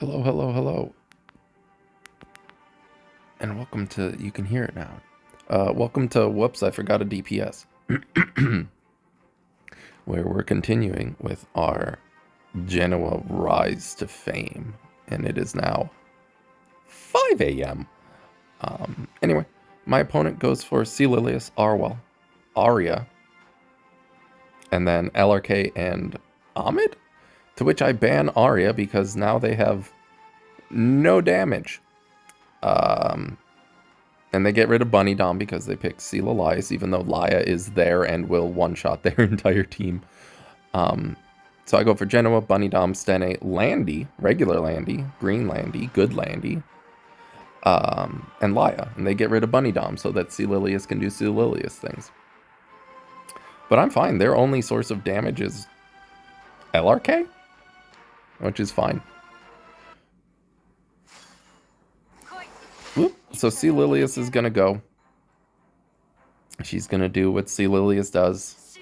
Hello, hello, hello. And welcome to, you can hear it now. Welcome to, whoops, I forgot a DPS. Where we're continuing with our Genoa rise to fame. And it is now 5 a.m. Anyway, my opponent goes for Celilius, Arwell, Arya, and then LRK and Ahmed? To which I ban Arya because now they have no damage. And they get rid of Bunny Dom because they pick Celilius, even though Laya is there and will one-shot their entire team. So I go for Genoa, Bunny Dom, Stene, Landy, regular Landy, green Landy, good Landy, and Laya. And they get rid of Bunny Dom so that Celilius can do Celilius things. But I'm fine. Their only source of damage is LRK, which is fine. Whoop. So Celilius is going to go. She's going to do what Celilius does.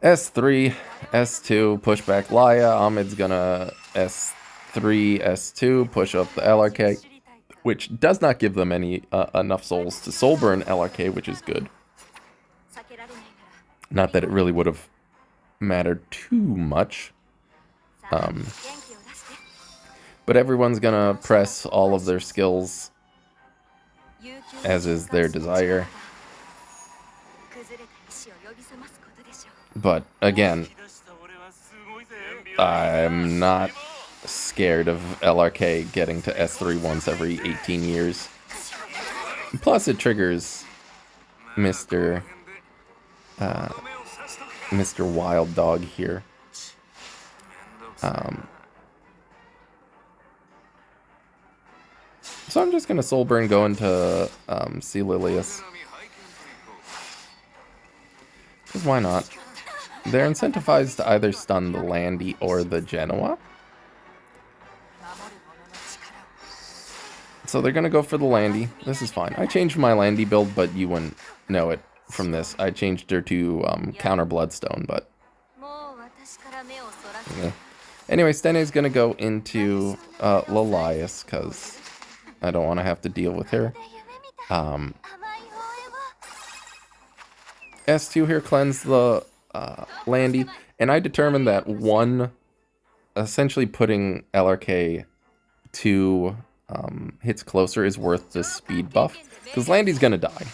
S3, S2, push back Laya. Ahmed's going to S3, S2, push up the LRK, which does not give them any enough souls to soul burn LRK, which is good. Not that it really would have mattered too much. But everyone's going to press all of their skills, as is their desire. But again, I'm not scared of LRK getting to S3 once every 18 years. Plus it triggers Mr. Wild Dog here. So I'm just going to soul burn go into Celilius. Because why not? They're incentivized to either stun the Landy or the Genoa. So they're going to go for the Landy. This is fine. I changed my Landy build, but you wouldn't know it from this. I changed her to counter Bloodstone, but... yeah. Anyway, Stene's going to go into Lilias, because I don't want to have to deal with her. S2 here, cleanse the Landy, and I determined that one, essentially putting LRK 2 hits closer is worth the speed buff, because Landy's gonna die.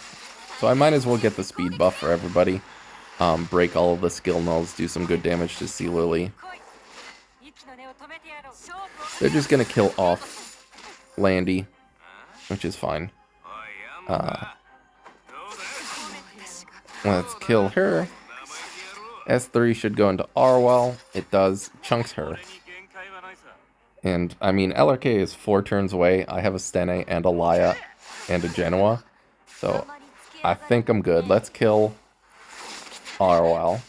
So I might as well get the speed buff for everybody. Break all of the skill nulls, do some good damage to Celily. They're just gonna kill off Landy, which is fine. Let's kill her. S3 should go into Arwell. It does. Chunks her. And, I mean, LRK is 4 turns away. I have a Stene and a Laya and a Genoa. So, I think I'm good. Let's kill Arwell.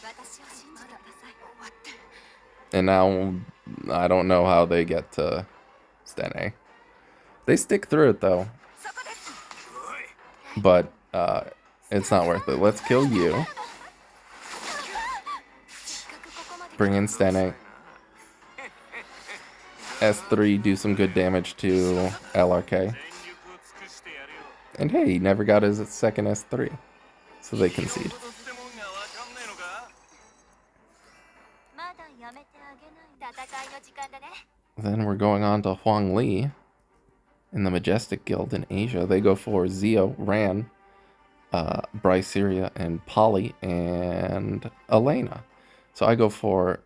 And now, I don't know how they get to Stene. They stick through it, though. But, it's not worth it. Let's kill you. Bring in Stene. S3, do some good damage to LRK. And hey, he never got his second S3. So they concede. Then we're going on to Huang Li in the Majestic Guild in Asia. They go for Zio, Ran, Bryceria, and Polly, and Elena. So I go for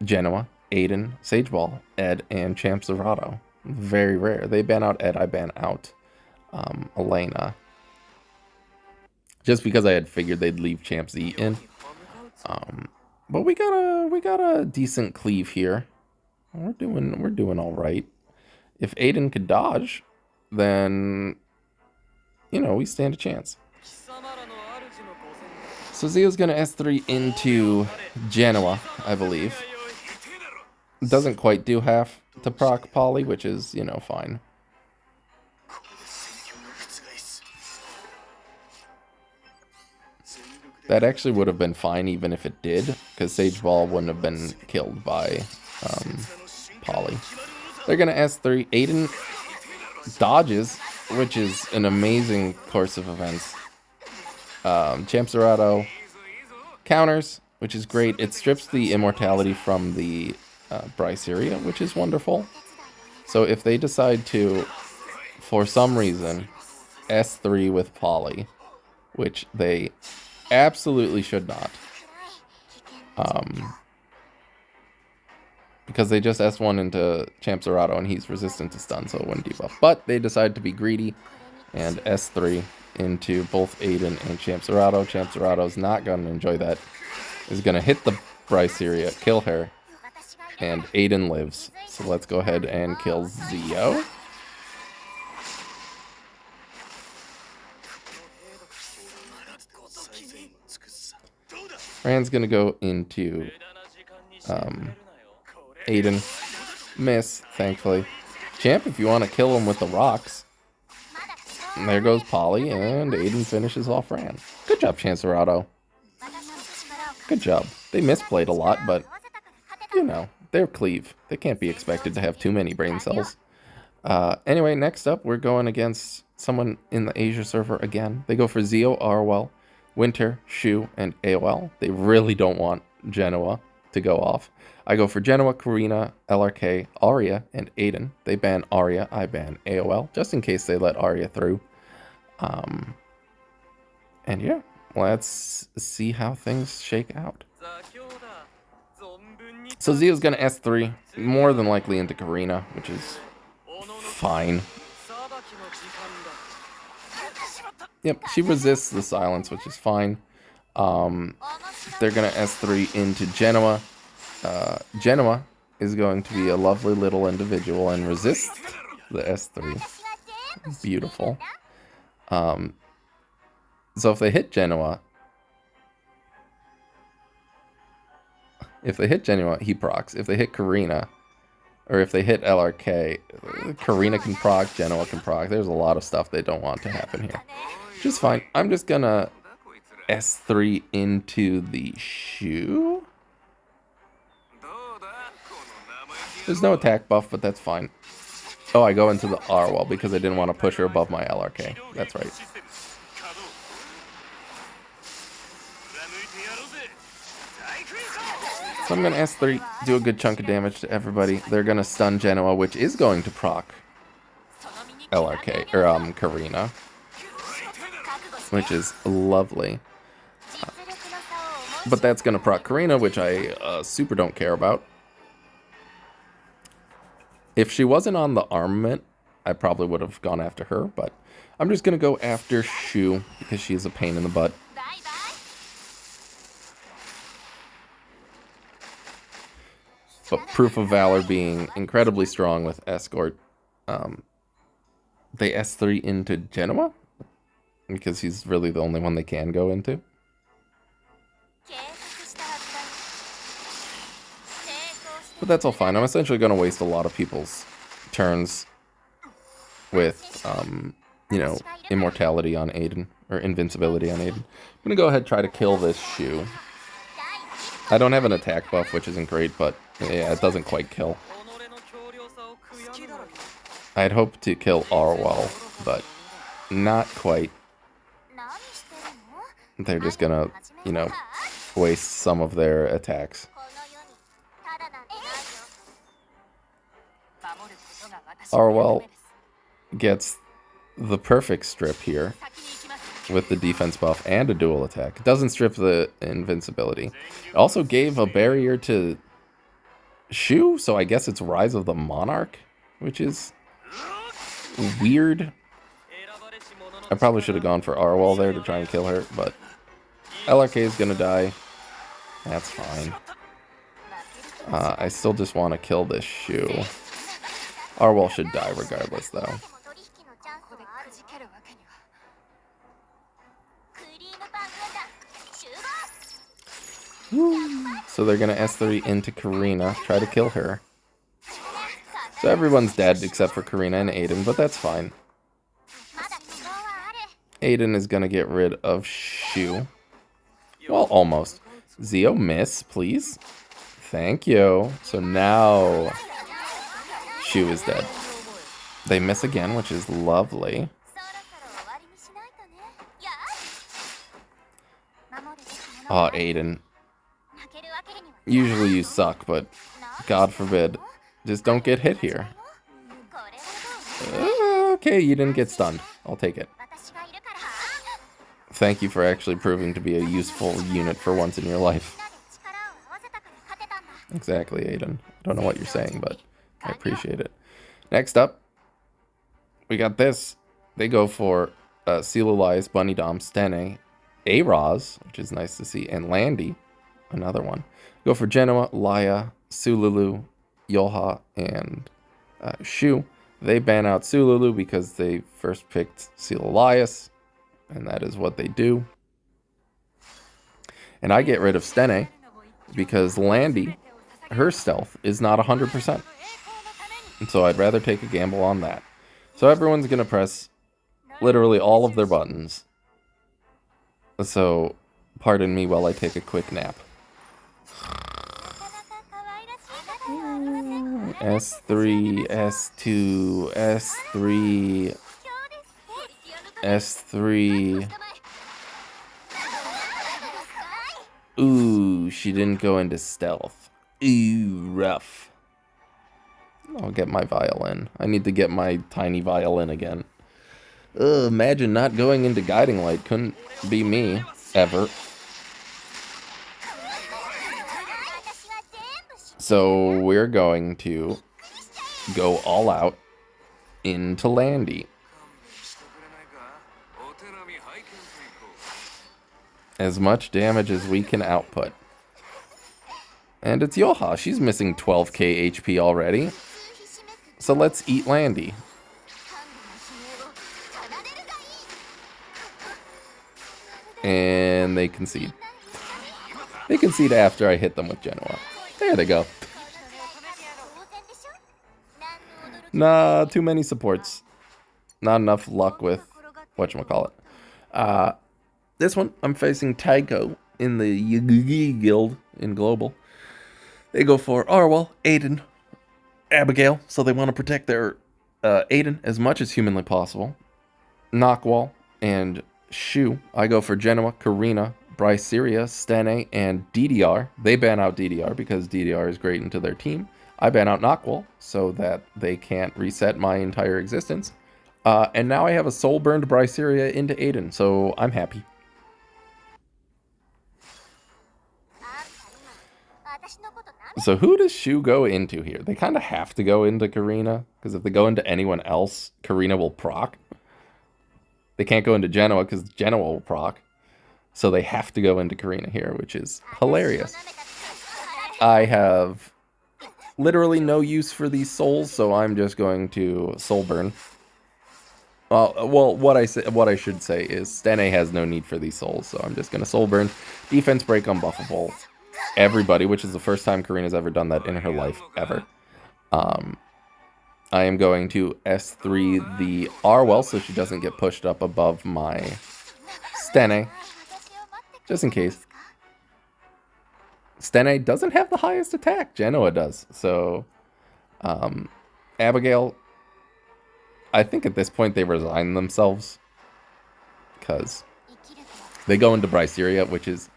Genoa, Aiden, Sageball, Ed, and Champ Zerato. Very rare. They ban out Ed, I ban out Elena. Just because I had figured they'd leave Champ Z in. But we got a decent cleave here. We're doing all right. If Aiden could dodge, then you know, we stand a chance. So Zio's gonna S3 into Genoa, I believe. Doesn't quite do half to proc Poly, which is, you know, fine. That actually would have been fine even if it did, because Sage Ball wouldn't have been killed by Polly. They're going to S3. Aiden dodges, which is an amazing course of events. Champ Zerato counters, which is great. It strips the immortality from the Bryceria, which is wonderful. So if they decide to, for some reason, S3 with Polly, which they absolutely should not, because they just S1 into Champ Zerato and he's resistant to stun, so it wouldn't debuff. But they decide to be greedy and S3 into both Aiden and Champ Zerato. Champ Zerato's not going to enjoy that. Is going to hit the Bryceria, kill her, and Aiden lives. So let's go ahead and kill Zio. Rand's going to go into Aiden. Miss, thankfully. Champ, if you want to kill him with the rocks. And there goes Polly, and Aiden finishes off Rand. Good job, Champ Zerato. Good job. They misplayed a lot, but, you know, they're Cleave. They can't be expected to have too many brain cells. Anyway, next up, we're going against someone in the Asia server again. They go for Zio, Arwell, Winter, Shu, and AOL. They really don't want Genoa to go off. I go for Genoa, Karina, LRK, Arya, and Aiden. They ban Arya, I ban AOL, just in case they let Arya through. And yeah, let's see how things shake out. So Zio's going to S3, more than likely into Karina, which is fine. Yep, she resists the silence, which is fine. They're going to S3 into Genoa. Genoa is going to be a lovely little individual and resist the S3. Beautiful. So if they hit Genoa, he procs. If they hit Karina, or if they hit LRK, Karina can proc, Genoa can proc. There's a lot of stuff they don't want to happen here. Which is fine. I'm just gonna S3 into the Shu. There's no attack buff, but that's fine. Oh, I go into the Arwell because I didn't want to push her above my LRK. That's right. So I'm going to S3, do a good chunk of damage to everybody. They're going to stun Genoa, which is going to proc LRK, or Karina, which is lovely. But that's going to proc Karina, which I super don't care about. If she wasn't on the armament, I probably would have gone after her, but I'm just going to go after Shu because she's a pain in the butt. But Proof of Valor being incredibly strong with Escort, they S3 into Genoa because he's really the only one they can go into. But that's all fine. I'm essentially going to waste a lot of people's turns with, you know, immortality on Aiden, or invincibility on Aiden. I'm going to go ahead and try to kill this Shu. I don't have an attack buff, which isn't great, but yeah, it doesn't quite kill. I'd hope to kill Arwell, but not quite. They're just going to, you know, waste some of their attacks. Arwell gets the perfect strip here with the defense buff and a dual attack. It doesn't strip the invincibility. It also gave a barrier to Shu, so I guess it's Rise of the Monarch, which is weird. I probably should have gone for Arwell there to try and kill her, but LRK is going to die. That's fine. I still just want to kill this Shu. Arwell should die regardless, though. So they're going to S3 into Karina, try to kill her. So everyone's dead except for Karina and Aiden, but that's fine. Aiden is going to get rid of Shu. Well, almost. Zio, miss, please. Thank you. So now Shu is dead. They miss again, which is lovely. Oh, Aiden. Usually you suck, but God forbid. Just don't get hit here. Okay, you didn't get stunned. I'll take it. Thank you for actually proving to be a useful unit for once in your life. Exactly, Aiden. I don't know what you're saying, but I appreciate it. Next up, we got this. They go for Seal Elias, Bunny Dom, Stene, A-Roz, which is nice to see, and Landy, another one. Go for Genoa, Laya, Sululu, Yoha, and Shu. They ban out Sululu because they first picked Seal Elias, and that is what they do. And I get rid of Stene because Landy, her stealth is not 100%. And so I'd rather take a gamble on that. So everyone's going to press literally all of their buttons. So pardon me while I take a quick nap. S3, S2, S3, S3. Ooh, she didn't go into stealth. Ooh, rough. I'll get my violin. I need to get my tiny violin again. Ugh, imagine not going into guiding light. Couldn't be me, ever. So we're going to go all out into Landy. As much damage as we can output. And it's Yoha. She's missing 12k HP already. So let's eat Landy. And they concede. They concede after I hit them with Genoa. There they go. Nah, too many supports. Not enough luck with whatchamacallit. This one, I'm facing Tycho in the Yigi Guild in Global. They go for Arwell, Aiden, Abigail, so they want to protect their Aiden as much as humanly possible. Knockwall and Shu. I go for Genoa, Karina, Bryceria, Stene, and DDR. They ban out DDR because DDR is great into their team. I ban out Knockwall so that they can't reset my entire existence. And now I have a soul burned Bryceria into Aiden, so I'm happy. So who does Shu go into here? They kind of have to go into Karina, because if they go into anyone else, Karina will proc. They can't go into Genoa, because Genoa will proc. So they have to go into Karina here, which is hilarious. I have literally no use for these souls, so I'm just going to soul burn. Well, what I should say is Stene has no need for these souls, so I'm just going to soul burn. Defense break unbuffable. Everybody, which is the first time Karina's ever done that in her life, ever. I am going to S3 the Arwell so she doesn't get pushed up above my Stene. Just in case. Stene doesn't have the highest attack. Genoa does. So, Abigail, I think at this point they resign themselves. Because they go into Bryceria, which is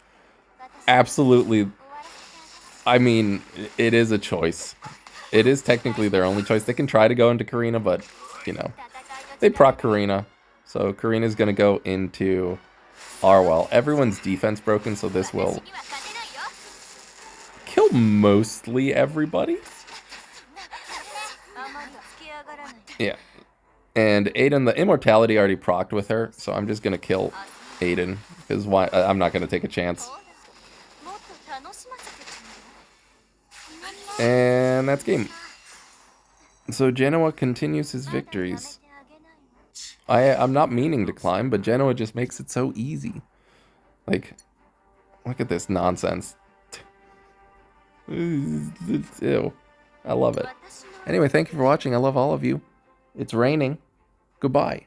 absolutely... I mean, it is a choice. It is technically their only choice. They can try to go into Karina, but, you know, they proc Karina. So Karina's going to go into Arwell. Everyone's defense broken, so this will kill mostly everybody. Yeah. And Aiden, the immortality already procced with her, so I'm just going to kill Aiden, because why? I'm not going to take a chance. And that's game. So Genoa continues his victories. I'm not meaning to climb, but Genoa just makes it so easy. Like, look at this nonsense. Ew. I love it. Anyway, thank you for watching. I love all of you. It's raining. Goodbye.